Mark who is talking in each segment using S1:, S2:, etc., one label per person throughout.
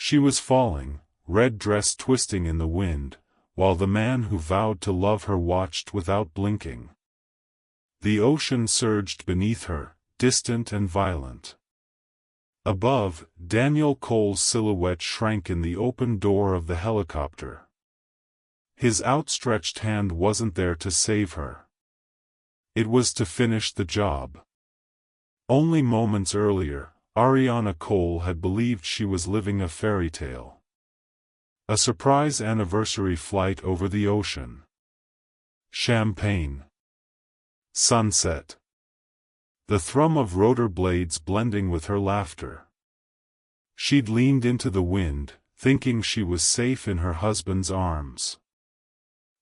S1: She was falling, red dress twisting in the wind, while the man who vowed to love her watched without blinking. The ocean surged beneath her, distant and violent. Above, Daniel Cole's silhouette shrank in the open door of the helicopter. His outstretched hand wasn't there to save her. It was to finish the job. Only moments earlier, Ariana Cole had believed she was living a fairy tale. A surprise anniversary flight over the ocean. Champagne. Sunset. The thrum of rotor blades blending with her laughter. She'd leaned into the wind, thinking she was safe in her husband's arms.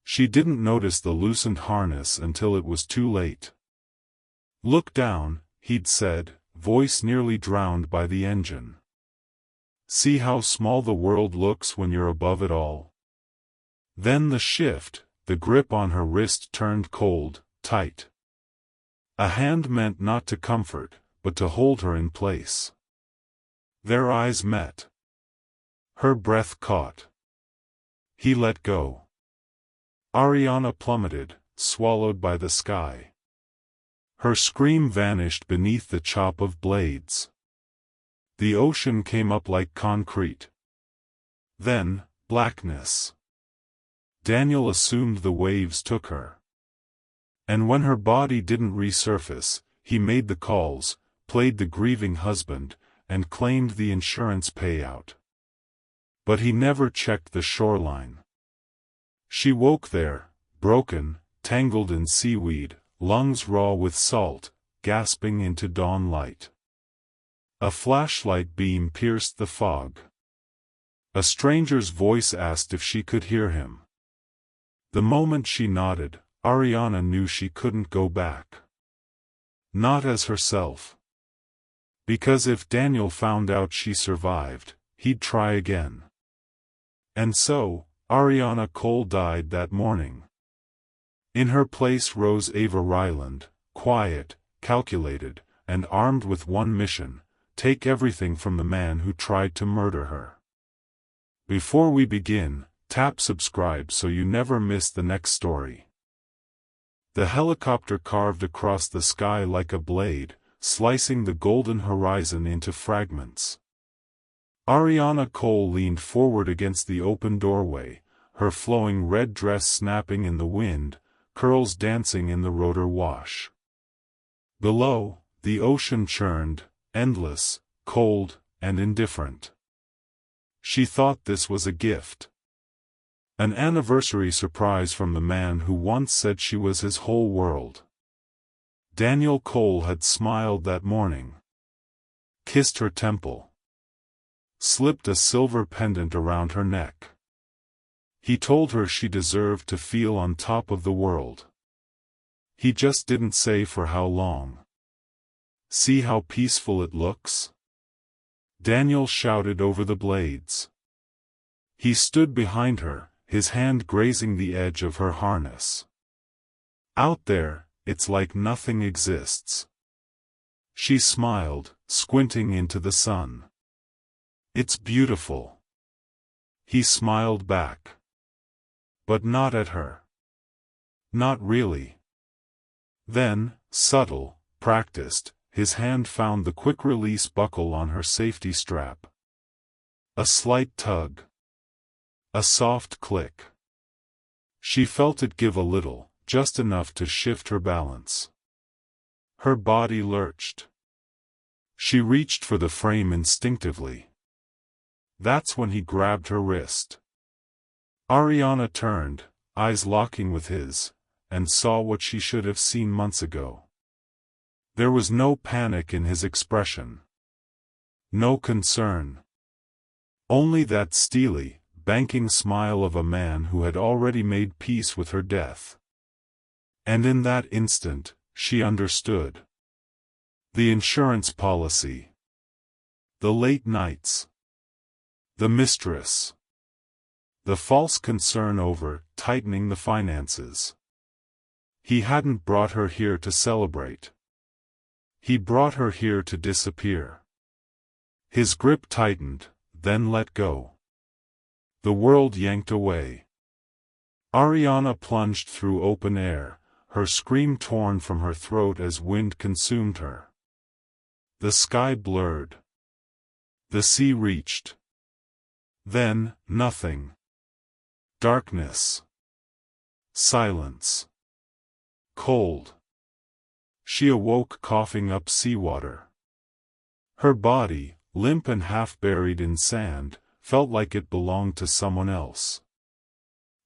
S1: She didn't notice the loosened harness until it was too late. "Look down," he'd said, voice nearly drowned by the engine. "See how small the world looks when you're above it all." Then the shift, the grip on her wrist turned cold, tight. A hand meant not to comfort, but to hold her in place. Their eyes met. Her breath caught. He let go. Ariana plummeted, swallowed by the sky. Her scream vanished beneath the chop of blades. The ocean came up like concrete. Then, blackness. Daniel assumed the waves took her. And when her body didn't resurface, he made the calls, played the grieving husband, and claimed the insurance payout. But he never checked the shoreline. She woke there, broken, tangled in seaweed, lungs raw with salt, gasping into dawn light. A flashlight beam pierced the fog. A stranger's voice asked if she could hear him. The moment she nodded, Ariana knew she couldn't go back. Not as herself. Because if Daniel found out she survived, he'd try again. And so, Ariana Cole died that morning. In her place rose Ava Ryland, quiet, calculated, and armed with one mission: take everything from the man who tried to murder her. Before we begin, tap subscribe so you never miss the next story. The helicopter carved across the sky like a blade, slicing the golden horizon into fragments. Ariana Cole leaned forward against the open doorway, her flowing red dress snapping in the wind, curls dancing in the rotor wash. Below, the ocean churned, endless, cold, and indifferent. She thought this was a gift. An anniversary surprise from the man who once said she was his whole world. Daniel Cole had smiled that morning. Kissed her temple. Slipped a silver pendant around her neck. He told her she deserved to feel on top of the world. He just didn't say for how long. "See how peaceful it looks?" Daniel shouted over the blades. He stood behind her, his hand grazing the edge of her harness. "Out there, it's like nothing exists." She smiled, squinting into the sun. "It's beautiful." He smiled back. But not at her. Not really. Then, subtle, practiced, his hand found the quick-release buckle on her safety strap. A slight tug. A soft click. She felt it give a little, just enough to shift her balance. Her body lurched. She reached for the frame instinctively. That's when he grabbed her wrist. Ariana turned, eyes locking with his, and saw what she should have seen months ago. There was no panic in his expression. No concern. Only that steely, banking smile of a man who had already made peace with her death. And in that instant, she understood. The insurance policy. The late nights. The mistress. The false concern over tightening the finances. He hadn't brought her here to celebrate. He brought her here to disappear. His grip tightened, then let go. The world yanked away. Ariana plunged through open air, her scream torn from her throat as wind consumed her. The sky blurred. The sea reached. Then, nothing. Darkness. Silence. Cold. She awoke coughing up seawater. Her body, limp and half buried in sand, felt like it belonged to someone else.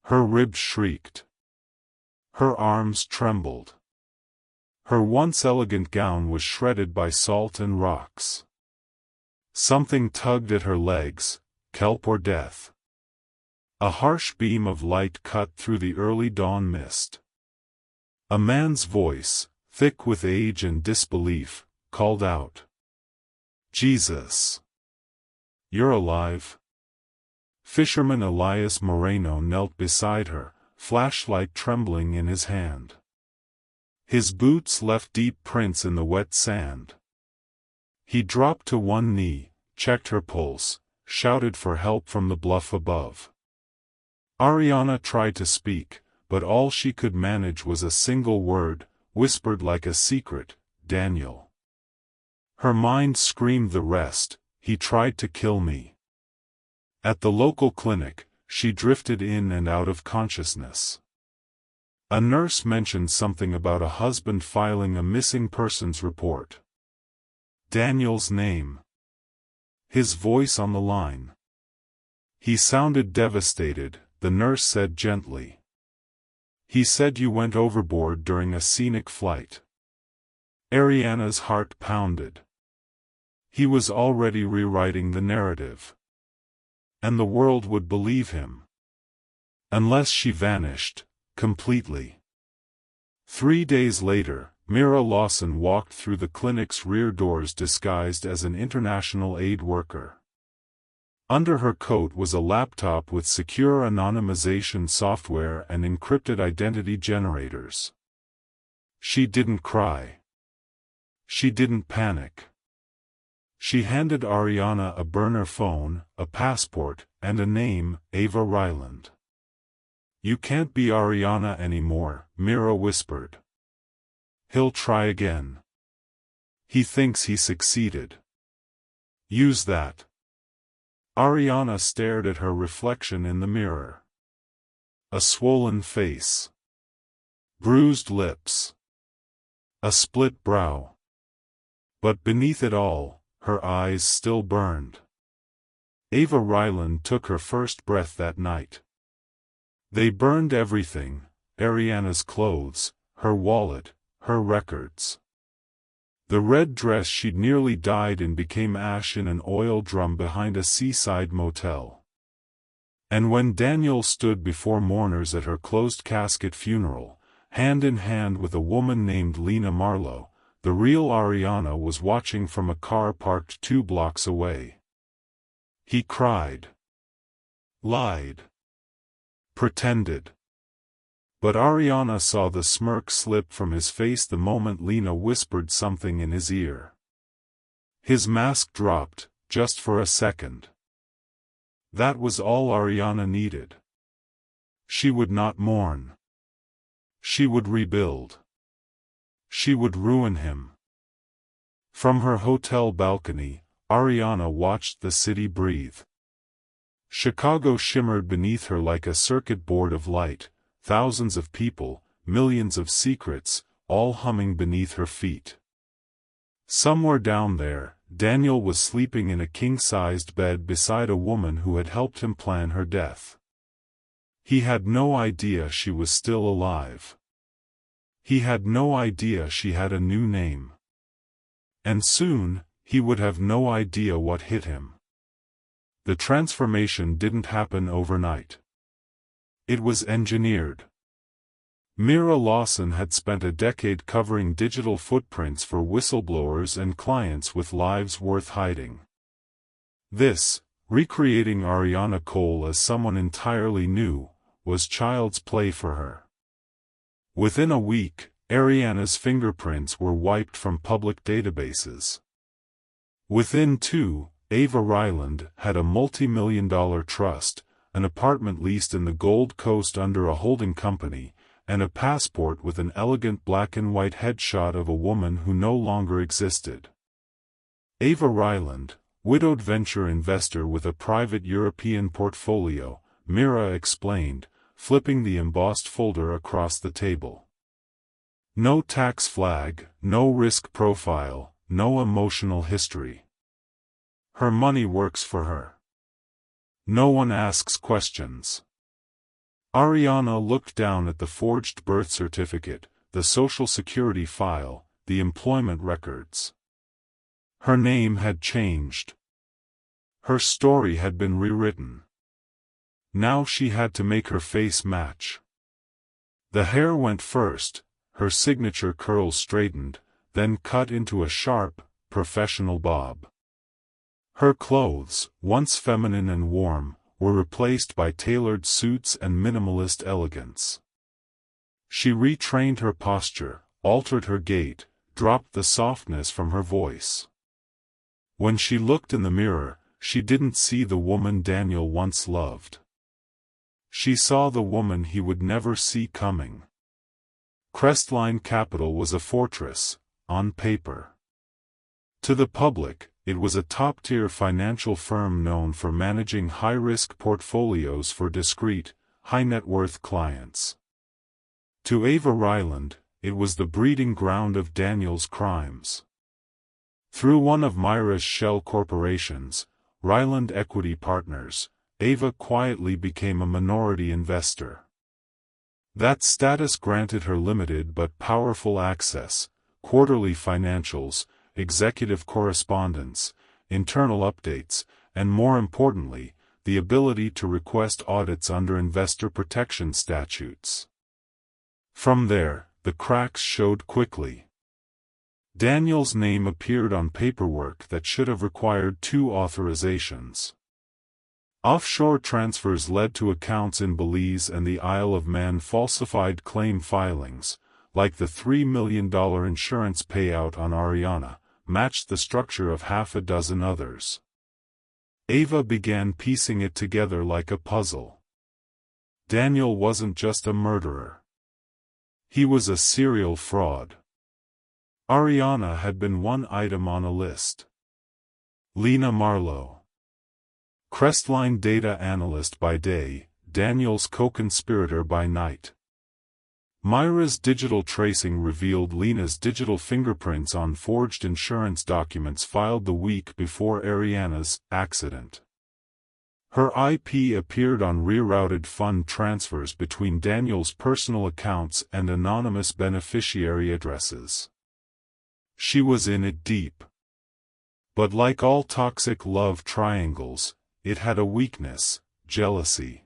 S1: Her ribs shrieked. Her arms trembled. Her once elegant gown was shredded by salt and rocks. Something tugged at her legs, kelp or death. A harsh beam of light cut through the early dawn mist. A man's voice, thick with age and disbelief, called out, "Jesus! You're alive?" Fisherman Elias Moreno knelt beside her, flashlight trembling in his hand. His boots left deep prints in the wet sand. He dropped to one knee, checked her pulse, shouted for help from the bluff above. Ariana tried to speak, but all she could manage was a single word, whispered like a secret, "Daniel." Her mind screamed the rest, "He tried to kill me." At the local clinic, she drifted in and out of consciousness. A nurse mentioned something about a husband filing a missing persons report. Daniel's name. His voice on the line. He sounded devastated, the nurse said gently. He said you went overboard during a scenic flight. Ariana's heart pounded. He was already rewriting the narrative. And the world would believe him. Unless she vanished, completely. 3 days later, Mira Lawson walked through the clinic's rear doors disguised as an international aid worker. Under her coat was a laptop with secure anonymization software and encrypted identity generators. She didn't cry. She didn't panic. She handed Ariana a burner phone, a passport, and a name, Ava Ryland. "You can't be Ariana anymore," Mira whispered. "He'll try again. He thinks he succeeded. Use that." Ariana stared at her reflection in the mirror. A swollen face. Bruised lips. A split brow. But beneath it all, her eyes still burned. Ava Ryland took her first breath that night. They burned everything, Ariana's clothes, her wallet, her records. The red dress she'd nearly died in became ash in an oil drum behind a seaside motel. And when Daniel stood before mourners at her closed-casket funeral, hand in hand with a woman named Lena Marlowe, the real Ariana was watching from a car parked 2 blocks away. He cried. Lied. Pretended. But Ariana saw the smirk slip from his face the moment Lena whispered something in his ear. His mask dropped, just for a second. That was all Ariana needed. She would not mourn. She would rebuild. She would ruin him. From her hotel balcony, Ariana watched the city breathe. Chicago shimmered beneath her like a circuit board of light, thousands of people, millions of secrets, all humming beneath her feet. Somewhere down there, Daniel was sleeping in a king-sized bed beside a woman who had helped him plan her death. He had no idea she was still alive. He had no idea she had a new name. And soon, he would have no idea what hit him. The transformation didn't happen overnight. It was engineered. Mira Lawson had spent a decade covering digital footprints for whistleblowers and clients with lives worth hiding. This, recreating Ariana Cole as someone entirely new, was child's play for her. Within a week, Ariana's fingerprints were wiped from public databases. Within 2, Ava Ryland, had a multi-million-dollar trust, an apartment leased in the Gold Coast under a holding company, and a passport with an elegant black-and-white headshot of a woman who no longer existed. Ava Ryland, widowed venture investor with a private European portfolio, Mira explained, flipping the embossed folder across the table. No tax flag, no risk profile, no emotional history. Her money works for her. No one asks questions. Ariana looked down at the forged birth certificate, the social security file, the employment records. Her name had changed. Her story had been rewritten. Now she had to make her face match. The hair went first, her signature curls straightened, then cut into a sharp, professional bob. Her clothes, once feminine and warm, were replaced by tailored suits and minimalist elegance. She retrained her posture, altered her gait, dropped the softness from her voice. When she looked in the mirror, she didn't see the woman Daniel once loved. She saw the woman he would never see coming. Crestline Capital was a fortress, on paper. To the public, it was a top-tier financial firm known for managing high-risk portfolios for discreet, high-net-worth clients. To Ava Ryland, it was the breeding ground of Daniel's crimes. Through one of Myra's shell corporations, Ryland Equity Partners, Ava quietly became a minority investor. That status granted her limited but powerful access, quarterly financials, executive correspondence, internal updates, and more importantly, the ability to request audits under investor protection statutes. From there, the cracks showed quickly. Daniel's name appeared on paperwork that should have required 2 authorizations. Offshore transfers led to accounts in Belize and the Isle of Man. Falsified claim filings, like the $3 million insurance payout on Ariana, matched the structure of half a dozen others. Ava began piecing it together like a puzzle. Daniel wasn't just a murderer. He was a serial fraud. Ariana had been one item on a list. Lena Marlowe. Crestline data analyst by day, Daniel's co-conspirator by night. Myra's digital tracing revealed Lena's digital fingerprints on forged insurance documents filed the week before Ariana's accident. Her IP appeared on rerouted fund transfers between Daniel's personal accounts and anonymous beneficiary addresses. She was in it deep. But like all toxic love triangles, it had a weakness: jealousy.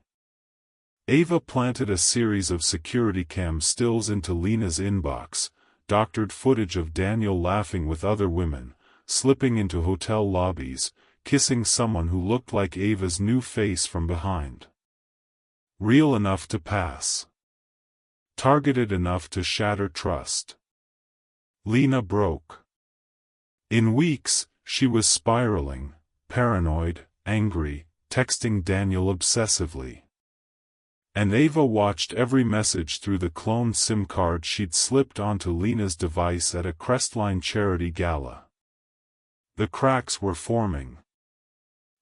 S1: Ava planted a series of security cam stills into Lena's inbox, doctored footage of Daniel laughing with other women, slipping into hotel lobbies, kissing someone who looked like Ava's new face from behind. Real enough to pass. Targeted enough to shatter trust. Lena broke. In weeks, she was spiraling, paranoid, angry, texting Daniel obsessively. And Ava watched every message through the cloned SIM card she'd slipped onto Lena's device at a Crestline charity gala. The cracks were forming.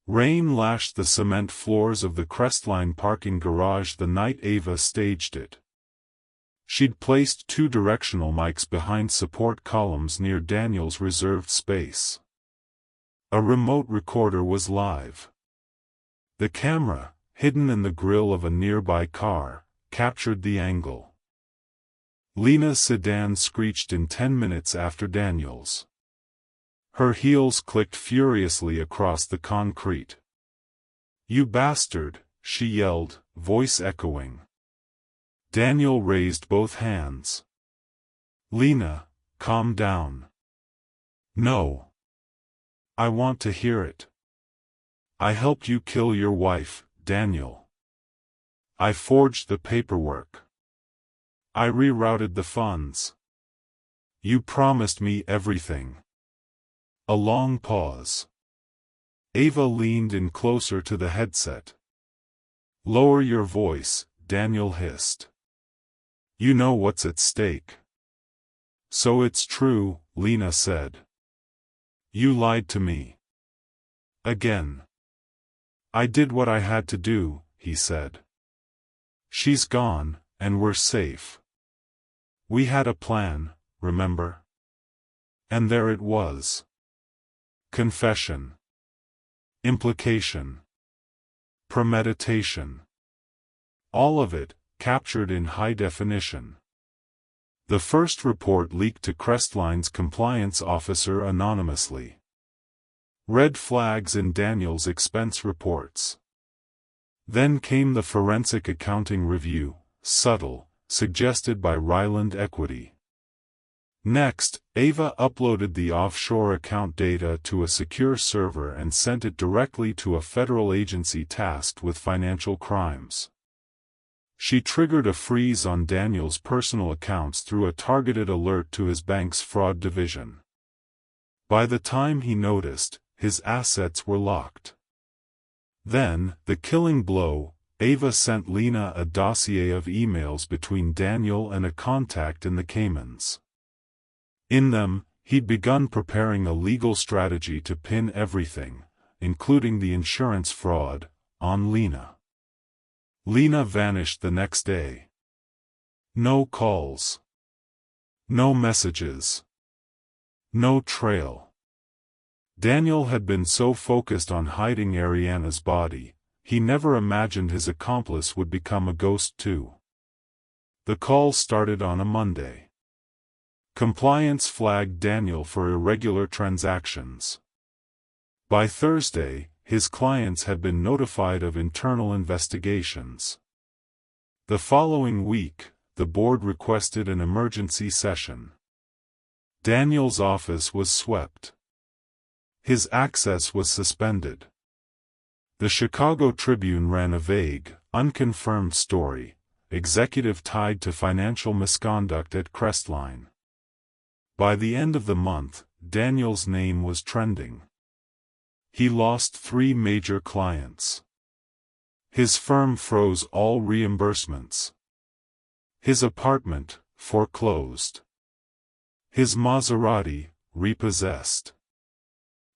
S1: Rain lashed the cement floors of the Crestline parking garage the night Ava staged it. She'd placed 2 directional mics behind support columns near Daniel's reserved space. A remote recorder was live. The camera, hidden in the grille of a nearby car, captured the angle. Lena's sedan screeched in 10 minutes after Daniel's. Her heels clicked furiously across the concrete. "You bastard," she yelled, voice echoing. Daniel raised both hands. "Lena, calm down." "No. I want to hear it. I helped you kill your wife, Daniel. I forged the paperwork. I rerouted the funds. You promised me everything." A long pause. Ava leaned in closer to the headset. "Lower your voice," Daniel hissed. "You know what's at stake." "So it's true," Lena said. "You lied to me. Again." "I did what I had to do," he said. "She's gone, and we're safe. We had a plan, remember? And there it was. Confession. Implication. Premeditation. All of it, captured in high definition. The first report leaked to Crestline's compliance officer anonymously. Red flags in Daniel's expense reports. Then came the forensic accounting review, subtle, suggested by Ryland Equity. Next, Ava uploaded the offshore account data to a secure server and sent it directly to a federal agency tasked with financial crimes. She triggered a freeze on Daniel's personal accounts through a targeted alert to his bank's fraud division. By the time he noticed, his assets were locked. Then, the killing blow, Ava sent Lena a dossier of emails between Daniel and a contact in the Caymans. In them, he'd begun preparing a legal strategy to pin everything, including the insurance fraud, on Lena. Lena vanished the next day. No calls. No messages. No trail. Daniel had been so focused on hiding Ariana's body, he never imagined his accomplice would become a ghost too. The call started on a Monday. Compliance flagged Daniel for irregular transactions. By Thursday, his clients had been notified of internal investigations. The following week, the board requested an emergency session. Daniel's office was swept. His access was suspended. The Chicago Tribune ran a vague, unconfirmed story, executive tied to financial misconduct at Crestline. By the end of the month, Daniel's name was trending. He lost 3 major clients. His firm froze all reimbursements. His apartment, foreclosed. His Maserati, repossessed.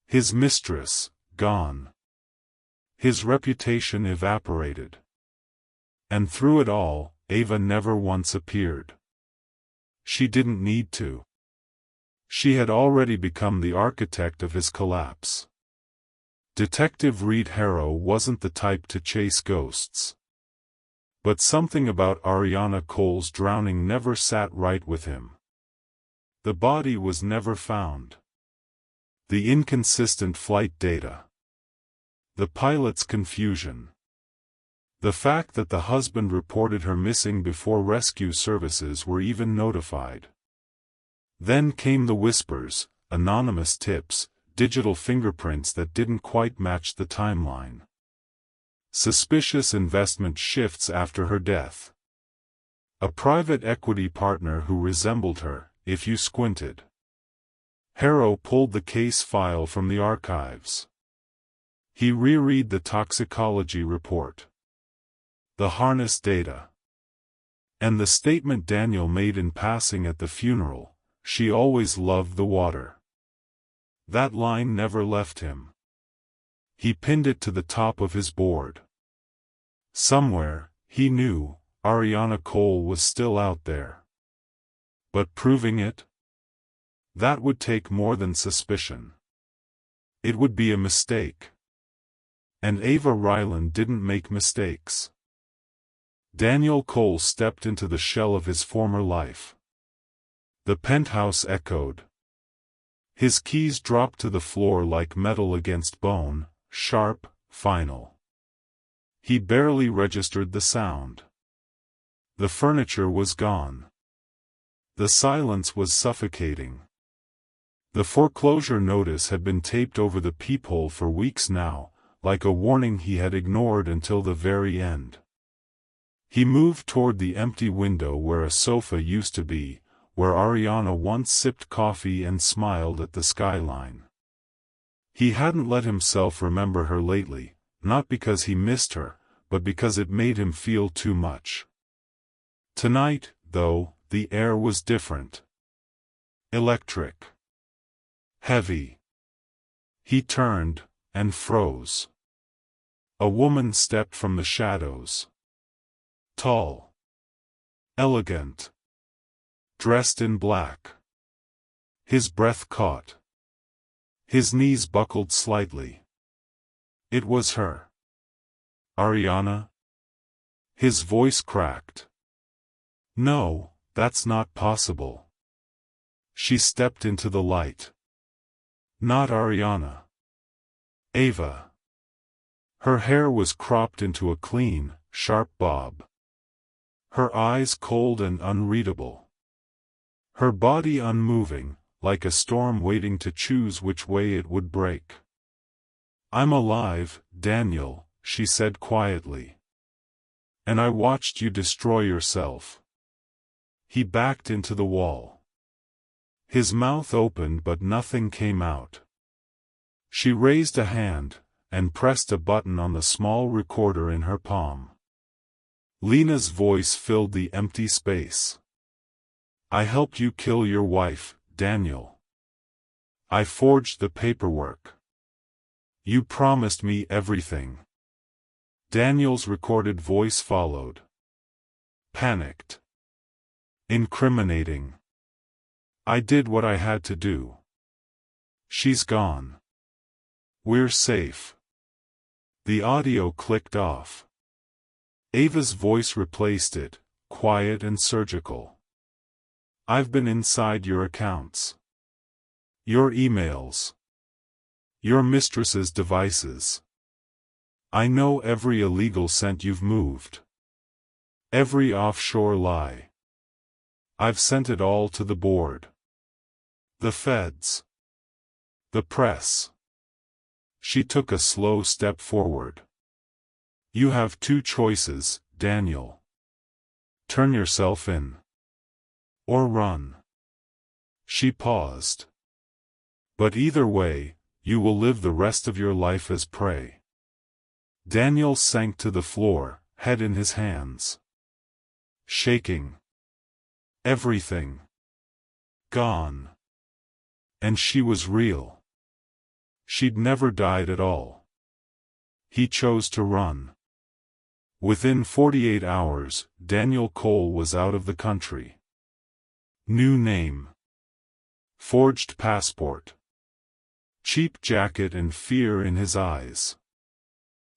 S1: His mistress, gone. His reputation evaporated. And through it all, Ava never once appeared. She didn't need to. She had already become the architect of his collapse. Detective Reed Harrow wasn't the type to chase ghosts. But something about Ariana Cole's drowning never sat right with him. The body was never found. The inconsistent flight data. The pilot's confusion. The fact that the husband reported her missing before rescue services were even notified. Then came the whispers, anonymous tips, digital fingerprints that didn't quite match the timeline. Suspicious investment shifts after her death. A private equity partner who resembled her, if you squinted. Harrow pulled the case file from the archives. He reread the toxicology report. The harness data. And the statement Daniel made in passing at the funeral, "She always loved the water." That line never left him. He pinned it to the top of his board. Somewhere, he knew, Ariana Cole was still out there. But proving it? That would take more than suspicion. It would be a mistake. And Ava Ryland didn't make mistakes. Daniel Cole stepped into the shell of his former life. The penthouse echoed. His keys dropped to the floor like metal against bone, sharp, final. He barely registered the sound. The furniture was gone. The silence was suffocating. The foreclosure notice had been taped over the peephole for weeks now, like a warning he had ignored until the very end. He moved toward the empty window where a sofa used to be, where Ariana once sipped coffee and smiled at the skyline. He hadn't let himself remember her lately, not because he missed her, but because it made him feel too much. Tonight, though, the air was different. Electric. Heavy. He turned, and froze. A woman stepped from the shadows. Tall. Elegant. Dressed in black. His breath caught. His knees buckled slightly. It was her. Ariana? His voice cracked. No, that's not possible. She stepped into the light. Not Ariana. Ava. Her hair was cropped into a clean, sharp bob. Her eyes cold and unreadable. Her body unmoving, like a storm waiting to choose which way it would break. I'm alive, Daniel, she said quietly. And I watched you destroy yourself. He backed into the wall. His mouth opened but nothing came out. She raised a hand, and pressed a button on the small recorder in her palm. Lena's voice filled the empty space. I helped you kill your wife, Daniel. I forged the paperwork. You promised me everything. Daniel's recorded voice followed. Panicked. Incriminating. I did what I had to do. She's gone. We're safe. The audio clicked off. Ava's voice replaced it, quiet and surgical. I've been inside your accounts. Your emails. Your mistress's devices. I know every illegal cent you've moved. Every offshore lie. I've sent it all to the board. The feds. The press. She took a slow step forward. You have two choices, Daniel. Turn yourself in. Or run. She paused. But either way, you will live the rest of your life as prey. Daniel sank to the floor, head in his hands. Shaking. Everything. Gone. And she was real. She'd never died at all. He chose to run. Within 48 hours, Daniel Cole was out of the country. New name. Forged passport. Cheap jacket and fear in his eyes.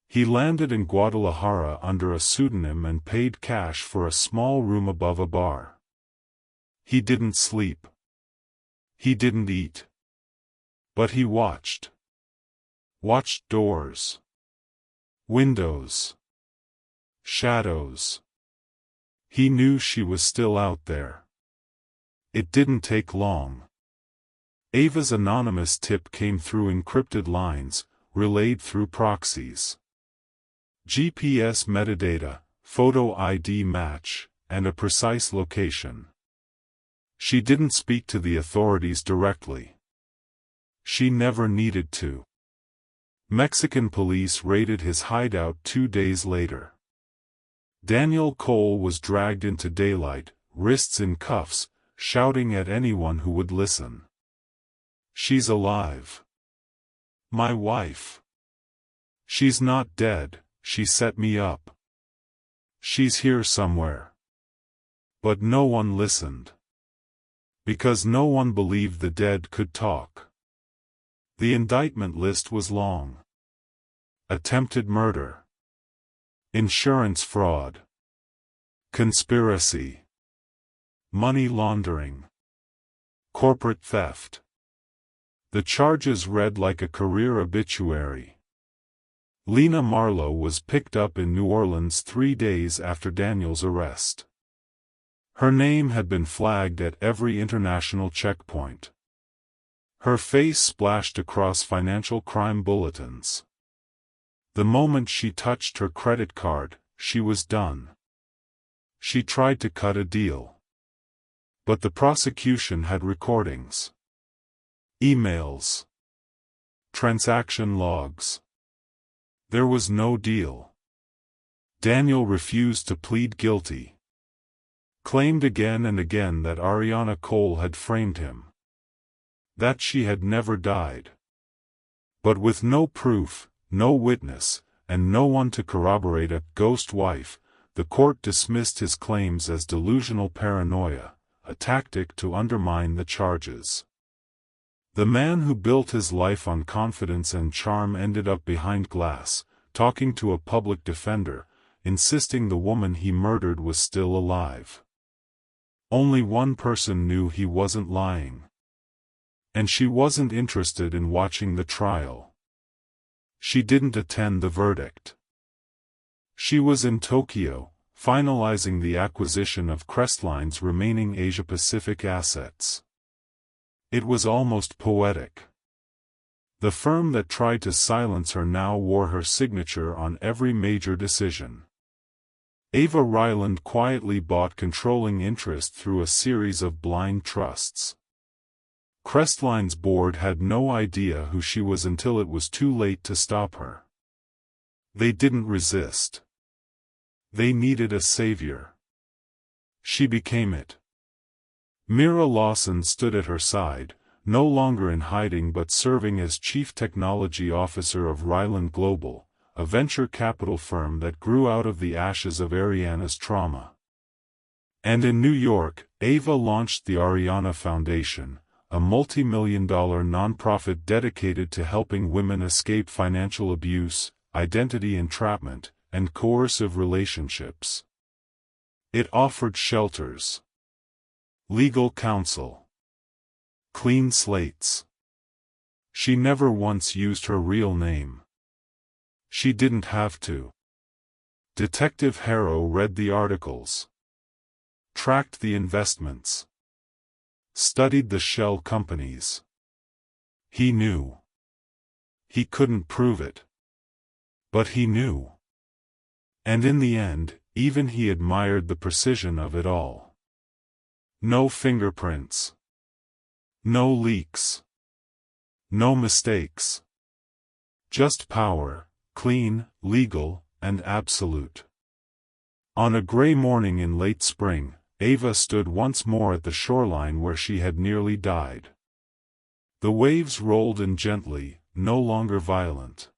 S1: He landed in Guadalajara under a pseudonym and paid cash for a small room above a bar. He didn't sleep. He didn't eat. But he watched. Watched doors. Windows. Shadows. He knew she was still out there. It didn't take long. Ava's anonymous tip came through encrypted lines, relayed through proxies. GPS metadata, photo ID match, and a precise location. She didn't speak to the authorities directly. She never needed to. Mexican police raided his hideout 2 days later. Daniel Cole was dragged into daylight, wrists in cuffs, shouting at anyone who would listen. She's alive. My wife. She's not dead, she set me up. She's here somewhere. But no one listened. Because no one believed the dead could talk. The indictment list was long. Attempted murder. Insurance fraud. Conspiracy. Money laundering. Corporate theft. The charges read like a career obituary. Lena Marlowe was picked up in New Orleans 3 days after Daniel's arrest. Her name had been flagged at every international checkpoint. Her face splashed across financial crime bulletins. The moment she touched her credit card, she was done. She tried to cut a deal. But the prosecution had recordings. Emails. Transaction logs. There was no deal. Daniel refused to plead guilty. Claimed again and again that Ariana Cole had framed him. That she had never died. But with no proof, no witness, and no one to corroborate a ghost wife, the court dismissed his claims as delusional paranoia, a tactic to undermine the charges. The man who built his life on confidence and charm ended up behind glass, talking to a public defender, insisting the woman he murdered was still alive. Only one person knew he wasn't lying. And she wasn't interested in watching the trial. She didn't attend the verdict. She was in Tokyo, finalizing the acquisition of Crestline's remaining Asia-Pacific assets. It was almost poetic. The firm that tried to silence her now wore her signature on every major decision. Ava Ryland quietly bought controlling interest through a series of blind trusts. Crestline's board had no idea who she was until it was too late to stop her. They didn't resist. They needed a savior. She became it. Mira Lawson stood at her side, no longer in hiding but serving as Chief Technology Officer of Ryland Global, a venture capital firm that grew out of the ashes of Ariana's trauma. And in New York, Ava launched the Ariana Foundation, a multi-million-dollar nonprofit dedicated to helping women escape financial abuse, identity entrapment, and coercive relationships. It offered shelters, legal counsel, clean slates. She never once used her real name. She didn't have to. Detective Harrow read the articles, tracked the investments, studied the shell companies. He knew. He couldn't prove it. But he knew. And in the end, even he admired the precision of it all. No fingerprints. No leaks. No mistakes. Just power, clean, legal, and absolute. On a gray morning in late spring, Ava stood once more at the shoreline where she had nearly died. The waves rolled in gently, no longer violent.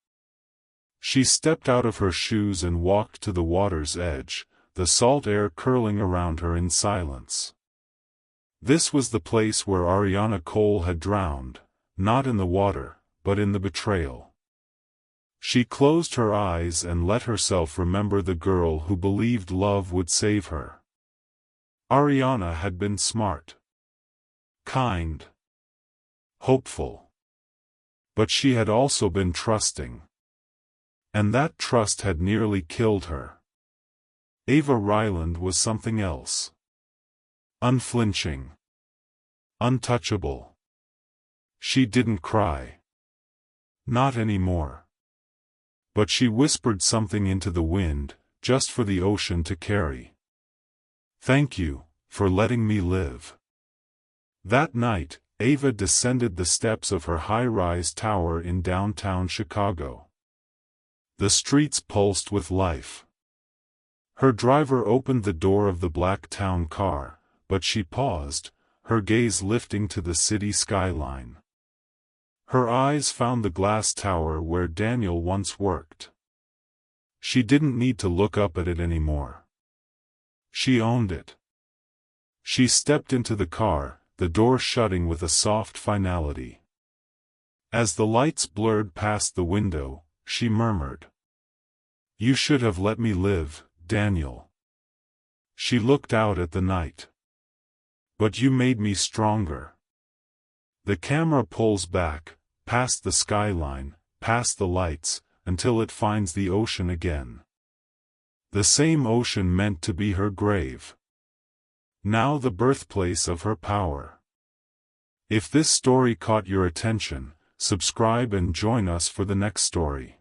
S1: She stepped out of her shoes and walked to the water's edge, the salt air curling around her in silence. This was the place where Ariana Cole had drowned, not in the water, but in the betrayal. She closed her eyes and let herself remember the girl who believed love would save her. Ariana had been smart, kind, hopeful. But she had also been trusting. And that trust had nearly killed her. Ava Ryland was something else. Unflinching. Untouchable. She didn't cry. Not anymore. But she whispered something into the wind, just for the ocean to carry. Thank you, for letting me live. That night, Ava descended the steps of her high-rise tower in downtown Chicago. The streets pulsed with life. Her driver opened the door of the black town car, but she paused, her gaze lifting to the city skyline. Her eyes found the glass tower where Daniel once worked. She didn't need to look up at it anymore. She owned it. She stepped into the car, the door shutting with a soft finality. As the lights blurred past the window, she murmured, "You should have let me live, Daniel." She looked out at the night. "But you made me stronger." The camera pulls back, past the skyline, past the lights, until it finds the ocean again. The same ocean meant to be her grave. Now the birthplace of her power. If this story caught your attention, subscribe and join us for the next story.